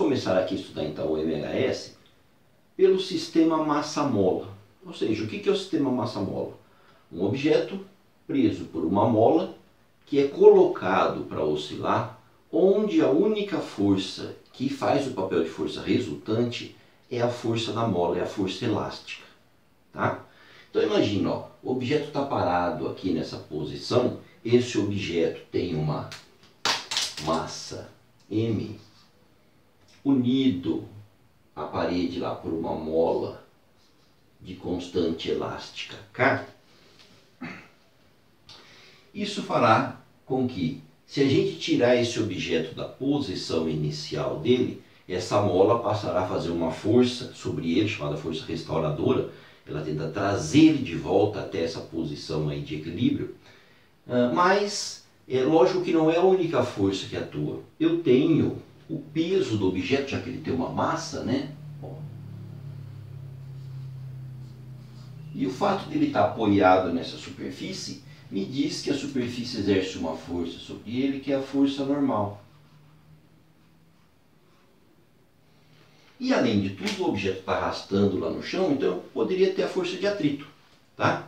começar aqui a estudar então o MHS pelo sistema massa-mola. Ou seja, o que é o sistema massa-mola? Um objeto preso por uma mola que é colocado para oscilar, onde a única força que faz o papel de força resultante é a força da mola, é a força elástica. Tá? Então imagina, ó, o objeto está parado aqui nessa posição, esse objeto tem uma massa M unido à parede lá por uma mola de constante elástica K. Isso fará com que, se a gente tirar esse objeto da posição inicial dele, essa mola passará a fazer uma força sobre ele, chamada força restauradora. Ela tenta trazer ele de volta até essa posição aí de equilíbrio. Mas é lógico que não é a única força que atua. Eu tenho o peso do objeto, já que ele tem uma massa, né? E o fato de ele estar apoiado nessa superfície me diz que a superfície exerce uma força sobre ele, que é a força normal. E além de tudo, o objeto está arrastando lá no chão, então eu poderia ter a força de atrito. Tá?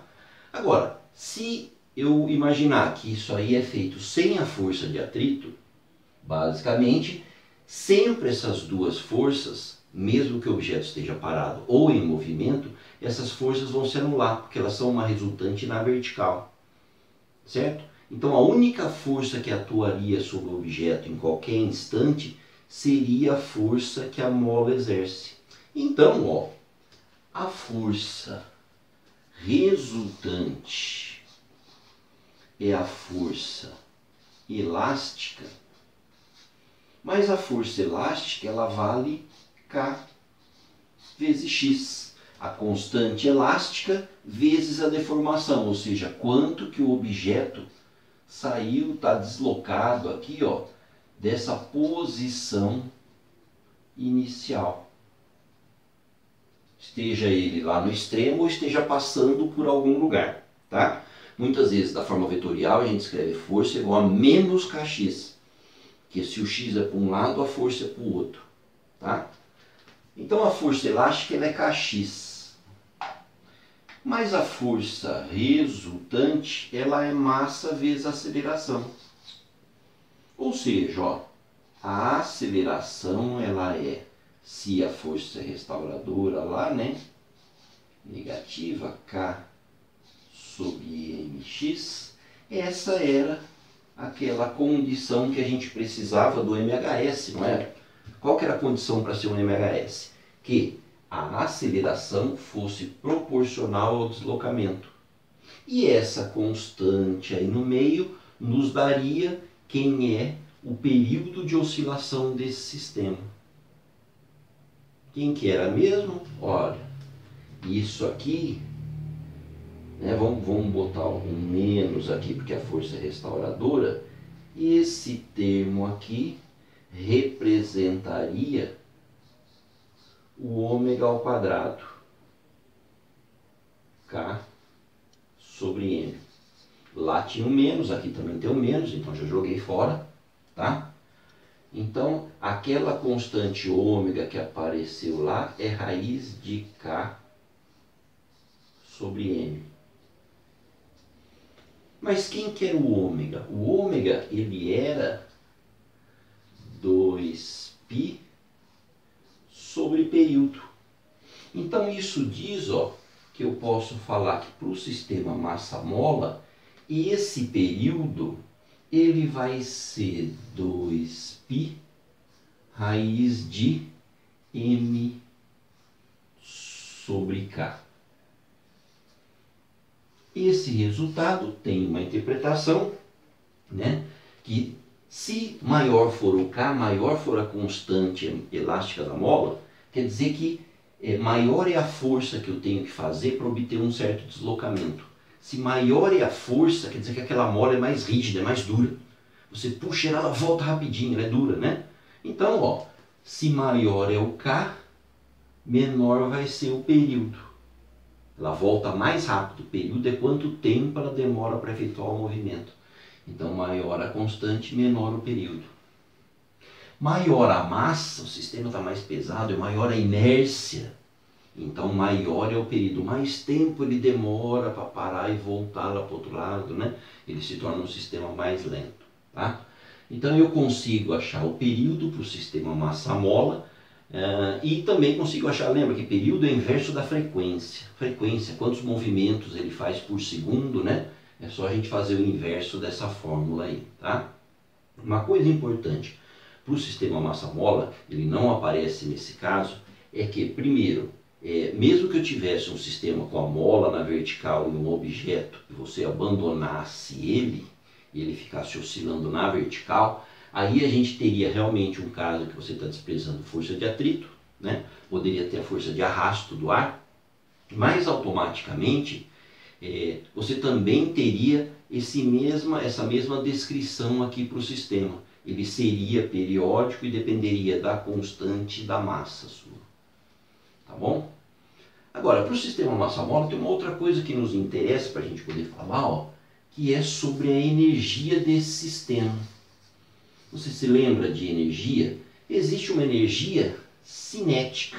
Agora, se eu imaginar que isso aí é feito sem a força de atrito, basicamente, sempre essas duas forças, mesmo que o objeto esteja parado ou em movimento, essas forças vão se anular, porque elas são uma resultante na vertical. Certo? Então a única força que atuaria sobre o objeto em qualquer instante seria a força que a mola exerce. Então, ó, a força resultante é a força elástica, mas a força elástica ela vale K vezes X. A constante elástica vezes a deformação, ou seja, quanto que o objeto saiu, está deslocado aqui, ó, dessa posição inicial. Esteja ele lá no extremo ou esteja passando por algum lugar, tá? Muitas vezes, da forma vetorial, a gente escreve força igual a menos kx, que se o x é para um lado, a força é para o outro, tá? Então a força elástica ela é kx. Mas a força resultante ela é massa vezes aceleração. Ou seja, ó, a aceleração ela é, se a força restauradora lá, né, negativa K sobre mx, essa era aquela condição que a gente precisava do MHS, não era? Qual que era a condição para ser um MHS? Que a aceleração fosse proporcional ao deslocamento. E essa constante aí no meio nos daria quem é o período de oscilação desse sistema. Quem que era mesmo? Olha, isso aqui, né, vamos botar um menos aqui porque a força é restauradora. Esse termo aqui representaria o ômega ao quadrado, K sobre M. Lá tinha um menos, aqui também tem um menos, então já joguei fora, tá? Então, aquela constante ômega que apareceu lá é raiz de K sobre M. Mas quem que era o ômega? O ômega, ele era 2π sobre período. Então isso diz, ó, que eu posso falar que para o sistema massa-mola, esse período ele vai ser 2π raiz de M sobre K. Esse resultado tem uma interpretação, né, que se maior for o K, maior for a constante elástica da mola, quer dizer que maior é a força que eu tenho que fazer para obter um certo deslocamento. Se maior é a força, quer dizer que aquela mola é mais rígida, é mais dura. Você puxa ela, ela volta rapidinho, ela é dura, né? Então, ó, se maior é o K, menor vai ser o período. Ela volta mais rápido. O período é quanto tempo ela demora para efetuar o movimento. Então, maior a constante, menor o período. Maior a massa, o sistema está mais pesado, é maior a inércia. Então maior é o período, mais tempo ele demora para parar e voltar lá para o outro lado, né? Ele se torna um sistema mais lento, tá? Então eu consigo achar o período para o sistema massa-mola e também consigo achar, lembra que período é inverso da frequência. Frequência, quantos movimentos ele faz por segundo, né? É só a gente fazer o inverso dessa fórmula aí, tá? Uma coisa importante para o sistema massa-mola, ele não aparece nesse caso, é que, primeiro, mesmo que eu tivesse um sistema com a mola na vertical e um objeto, e você abandonasse ele, e ele ficasse oscilando na vertical, aí a gente teria realmente um caso que você está desprezando força de atrito, né? Poderia ter a força de arrasto do ar, mas automaticamente você também teria essa mesma descrição aqui para o sistema. Ele seria periódico e dependeria da constante da massa sua. Tá bom? Agora, para o sistema massa-mola tem uma outra coisa que nos interessa para a gente poder falar, ó, que é sobre a energia desse sistema. Você se lembra de energia? Existe uma energia cinética.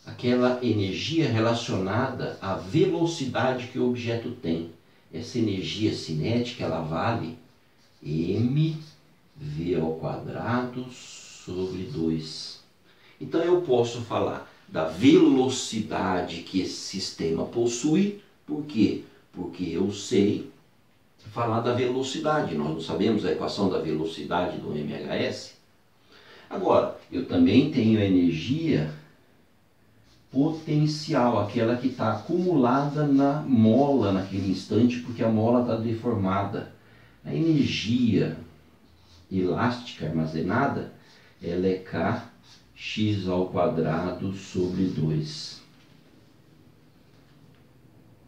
Aquela energia relacionada à velocidade que o objeto tem. Essa energia cinética, ela vale mv² sobre 2. Então eu posso falar da velocidade que esse sistema possui. Por quê? Porque eu sei falar da velocidade. Nós não sabemos a equação da velocidade do mhs. Agora, eu também tenho a energia potencial, aquela que está acumulada na mola naquele instante, porque a mola está deformada. A energia elástica armazenada, ela é kx² sobre 2.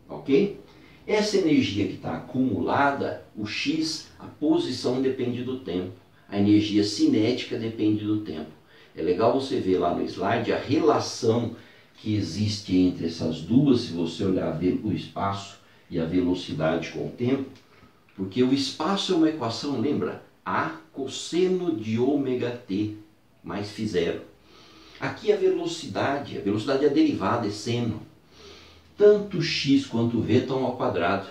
Ok? Essa energia que está acumulada, o x, a posição depende do tempo. A energia cinética depende do tempo. É legal você ver lá no slide a relação que existe entre essas duas, se você olhar o espaço e a velocidade com o tempo, porque o espaço é uma equação, lembra? A cosseno de ômega-t mais φ0. Aqui a velocidade é a derivada, é seno. Tanto x quanto v estão ao quadrado.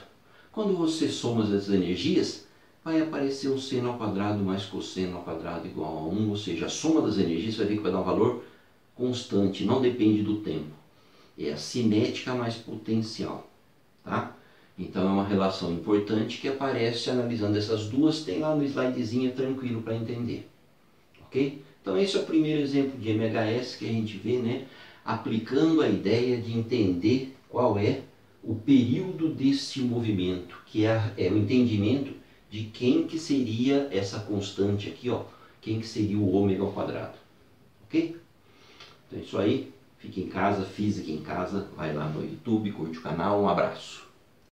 Quando você soma essas energias, vai aparecer um seno ao quadrado mais cosseno ao quadrado igual a 1, ou seja, a soma das energias vai ver que vai dar um valor constante, não depende do tempo. É a cinética mais potencial, tá? Então é uma relação importante que aparece analisando essas duas, tem lá no slidezinho, tranquilo para entender. Ok? Então esse é o primeiro exemplo de MHS que a gente vê, né? Aplicando a ideia de entender qual é o período desse movimento, que é o entendimento de quem que seria essa constante aqui, ó, quem que seria o ômega ao quadrado. Ok? Então é isso aí. Fique em casa, física em casa, vai lá no YouTube, curte o canal, um abraço.